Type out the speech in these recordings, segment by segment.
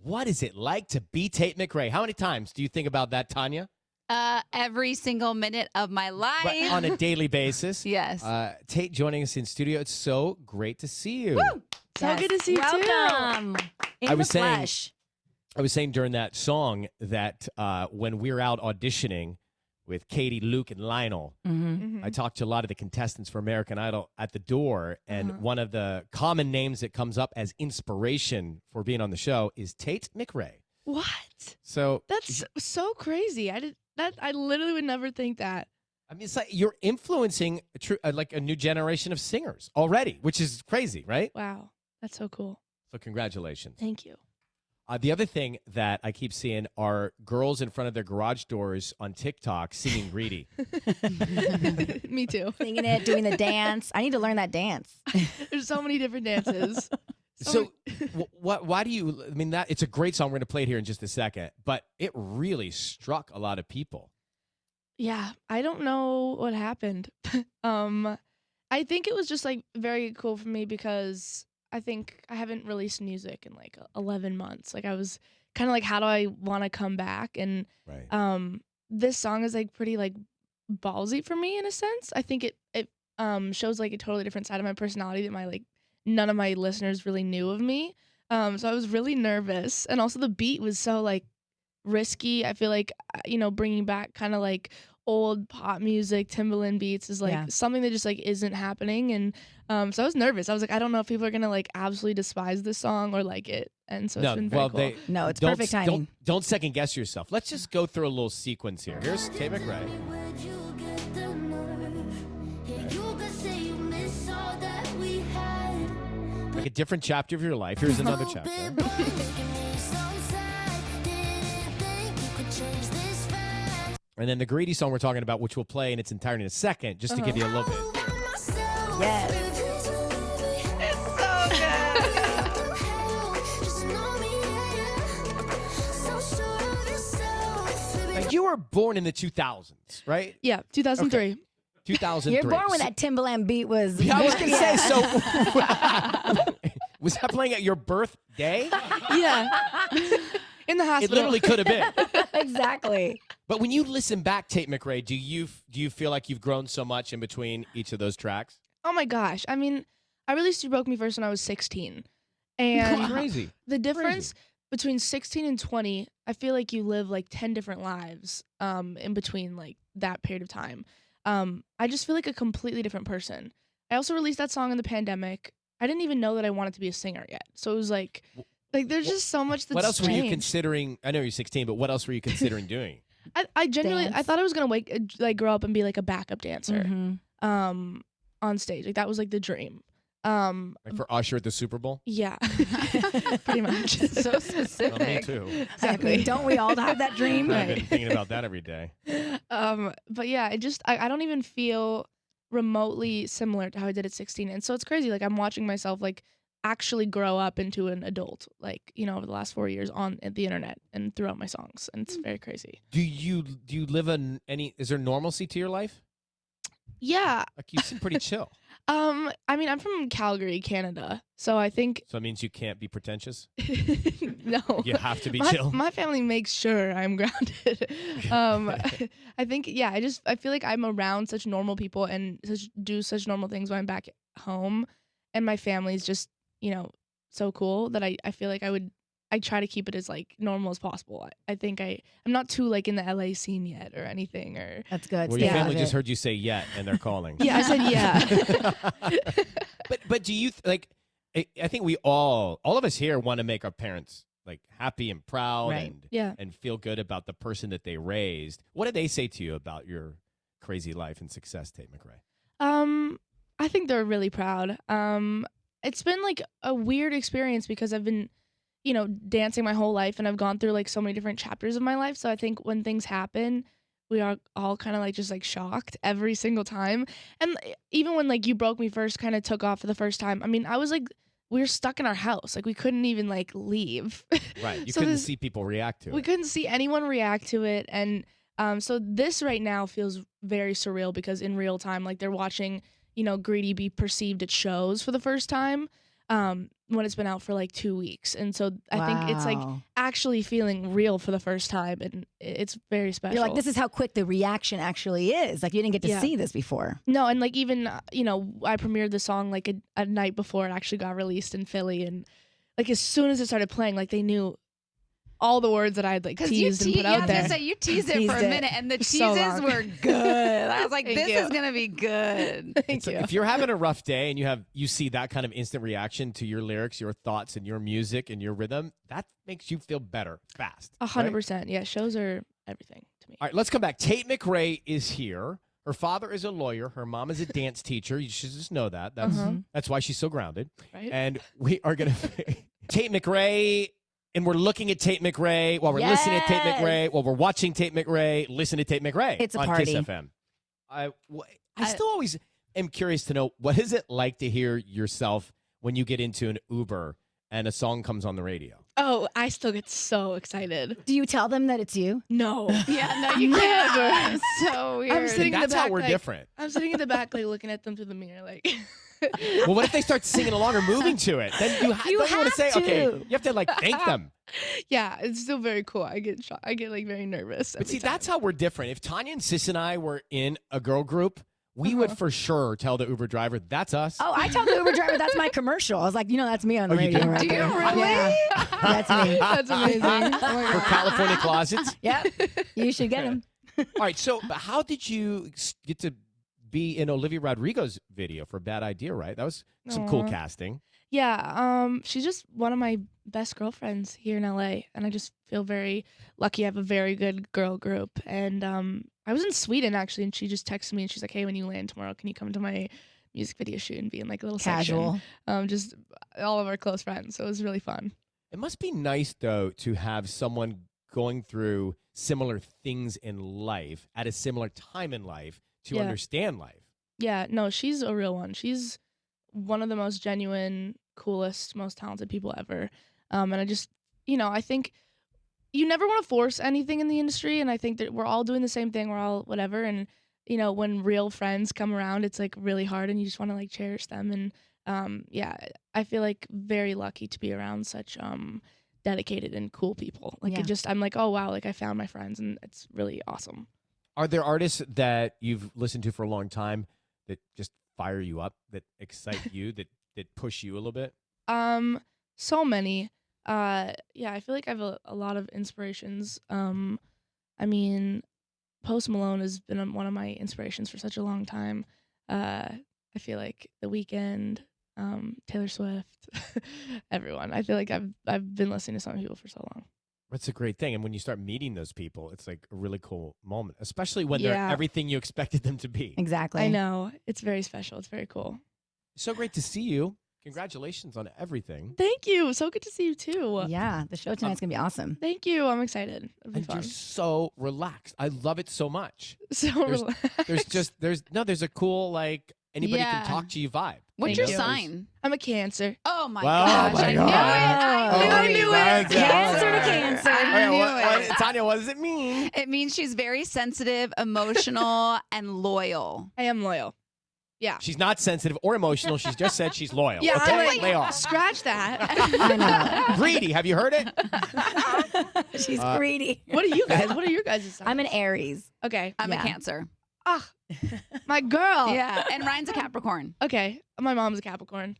What is it like to be Tate McRae? How many times do you think about that, Tanya? Every single minute of my life. Right, on a daily basis. Yes. Tate joining us in studio. It's so great to see you. Woo! So good to see you too. Welcome. In the flesh. I was saying during that song that when we're out auditioning with Katie, Luke, and Lionel, I talked to a lot of the contestants for American Idol at the door, and one of the common names that comes up as inspiration for being on the show is Tate McRae. What? So That's so crazy. I literally would never think that. I mean, it's like you're influencing like a new generation of singers already, which is crazy, right? Wow. That's so cool. So congratulations. Thank you. The other thing that I keep seeing are girls in front of their garage doors on TikTok singing Greedy. Me too. Singing it, doing the dance. I need to learn that dance. There's so many different dances. So why do you, I mean, it's a great song. We're going to play it here in just a second, but it really struck a lot of people. Yeah, I don't know what happened. I think it was just like very cool for me because I think I haven't released music in like 11 months. Like I was kind of like, how do I want to come back? And this song is like pretty like ballsy for me in a sense. I think it shows like a totally different side of my personality that none of my listeners really knew of me. So I was really nervous, and also the beat was so like risky. I feel like bringing back kind of like old pop music, Timbaland beats is like something that just like isn't happening. And so I was nervous. I was like, I don't know if people are gonna like absolutely despise this song or like it. And so it's been very cool. No, it's perfect timing. Don't second guess yourself. Let's just go through a little sequence here. Here's Tate McRae. Like a different chapter of your life. Here's another chapter. And then the Greedy song we're talking about, which we'll play in its entirety in a second, just to give you a little bit. Yes. Now, you were born in the 2000s, right? Yeah, 2003. Okay. 2003. You're born when that Timbaland beat was. Yeah, I was going to say, so was that playing at your birthday? Yeah. In the hospital. It literally could have been. Exactly. But when you listen back, Tate McRae, do you feel like you've grown so much in between each of those tracks? Oh my gosh. I mean, I released You Broke Me First when I was 16. And crazy. The difference between 16 and 20, I feel like you live like 10 different lives in between like that period of time. I just feel like a completely different person. I also released that song in the pandemic. I didn't even know that I wanted to be a singer yet. So it was like there's just so much that's What else were you changed. considering? I know you're 16, but what else were you considering doing? I genuinely, I thought I was going to grow up and be like a backup dancer on stage. Like that was like the dream. Like for Usher at the Super Bowl? Yeah, pretty much. So specific. Well, me too. Exactly. Don't we all have that dream? I've been thinking about that every day. But yeah, I don't even feel remotely similar to how I did at 16. And so it's crazy. Like I'm watching myself like actually grow up into an adult, like, over the last 4 years on the internet and throughout my songs. And it's very crazy. Do you live in is there normalcy to your life? Yeah. Like you seem pretty chill. I mean, I'm from Calgary, Canada, so I think. So it means you can't be pretentious? No. You have to be chill? My family makes sure I'm grounded. I think, yeah, I feel like I'm around such normal people and do such normal things when I'm back at home, and my family's just, so cool that I feel like I try to keep it as like normal as possible. I think I'm not too like in the LA scene yet or anything. Or that's good. Well, your family just heard you say yet and they're calling. Yeah, I said yeah. But do you like? I think we all of us here want to make our parents like happy and proud and feel good about the person that they raised. What did they say to you about your crazy life and success, Tate McRae? I think they're really proud. It's been like a weird experience because I've been dancing my whole life, and I've gone through like so many different chapters of my life. So I think when things happen, we are all kind of like just like shocked every single time. And even when like You Broke Me First kind of took off for the first time, I mean, I was like, we were stuck in our house. Like we couldn't even like leave. Right. You couldn't see people react to it. We couldn't see anyone react to it. And so this right now feels very surreal because in real time, like they're watching, Greedy be perceived at shows for the first time. when it's been out for like 2 weeks. And so I think it's like Wow. actually feeling real for the first time, and it's very special. You're like, this is how quick the reaction actually is. Like, you didn't get to Yeah. see this before. No, and like even I premiered the song like a night before it actually got released in Philly, and like as soon as it started playing, like they knew all the words that I had like teased and put I out was there. gonna say you teased it for Teased a it. minute, and the So teases long. were good. I was like, Thank this you. is gonna be good. Thank you. If you're having a rough day and you see that kind of instant reaction to your lyrics, your thoughts, and your music and your rhythm, that makes you feel better fast. 100%. Yeah, shows are everything to me. All right, let's come back. Tate McRae is here. Her father is a lawyer. Her mom is a dance teacher. You should just know that. That's why she's so grounded. Right? And we are going to Tate McRae, and we're looking at Tate McRae while we're listening to Tate Yes. McRae, while we're watching Tate McRae, listen to Tate McRae It's a on party. Kiss FM. I still always am curious to know, what is it like to hear yourself when you get into an Uber and a song comes on the radio? Oh, I still get so excited. Do you tell them that it's you? No. Yeah, no, you can't. It's so weird. I'm sitting in That's the back, how we're like, different. I'm sitting in the back, like looking at them through the mirror, like. Well, what if they start singing along or moving to it? Then you, You don't want to have say, okay, to. you have to like thank them. Yeah, it's still very cool. I get like very nervous. But every see, time. that's how we're different. If Tanya and Sis and I were in a girl group, we would for sure tell the Uber driver, that's us. Oh, I told the Uber driver that's my commercial. I was like, that's me on the Oh, you radio did? right Do you there. really? Yeah, that's me. That's amazing. Oh my For God. California Closets. Yep, you should get him. All right, so how did you get to be in Olivia Rodrigo's video for Bad Idea, right? That was some cool Aw. casting. Yeah, she's just one of my best girlfriends here in LA, and I just feel very lucky. I have a very good girl group, and I was in Sweden actually, and she just texted me, and she's like, "Hey, when you land tomorrow, can you come to my music video shoot and be in like a little Casual. section?" Just all of our close friends, so it was really fun. It must be nice, though, to have someone going through similar things in life at a similar time in life to Yeah. understand life. Yeah, no, she's a real one. She's one of the most genuine, coolest, most talented people ever. And I just, I think you never want to force anything in the industry. And I think that we're all doing the same thing. We're all whatever. And, when real friends come around, it's like really hard and you just want to like cherish them. And yeah, I feel like very lucky to be around such dedicated and cool people. Like Yeah. I'm like, oh wow, like I found my friends and it's really awesome. Are there artists that you've listened to for a long time that just fire you up, that excite you, that push you a little bit? So many. Yeah, I feel like I have a lot of inspirations. I mean, Post Malone has been one of my inspirations for such a long time. I feel like The Weeknd, Taylor Swift, everyone. I feel like I've been listening to some people for so long. That's a great thing. And when you start meeting those people, it's like a really cool moment, especially when they're Yeah. everything you expected them to be. Exactly. I know. It's very special. It's very cool. So great to see you. Congratulations on everything. Thank you. So good to see you too. Yeah, the show tonight's gonna be awesome. Thank you. I'm excited. It'll be And fun. you're so relaxed. I love it so much. So There's- relaxed. There's a cool, like, anybody Yeah. can talk to you vibe. What's Thank your you. sign? I'm a Cancer. Oh my Well, gosh! oh my I knew God. it. I knew it. Cancer to Cancer. I knew it. Tanya, what does it mean? It means she's very sensitive, emotional, and loyal. I am loyal. Yeah. She's not sensitive or emotional. She's just said she's loyal. Yeah, okay? I'm like, Lay off. scratch that. I know. Greedy. Have you heard it? She's greedy. What are you guys? What are your guys' signs? I'm an Aries. Okay. I'm Yeah. a Cancer. Ah, my girl. Yeah, and Ryan's a Capricorn. Okay. My mom's a Capricorn.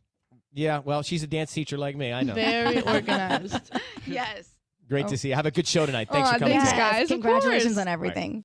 Yeah, well, she's a dance teacher like me. I know. Very organized. Yes. Great Oh. to see you. Have a good show tonight. Thanks Aw, for coming. thanks, today. guys. Of Congratulations course. on everything.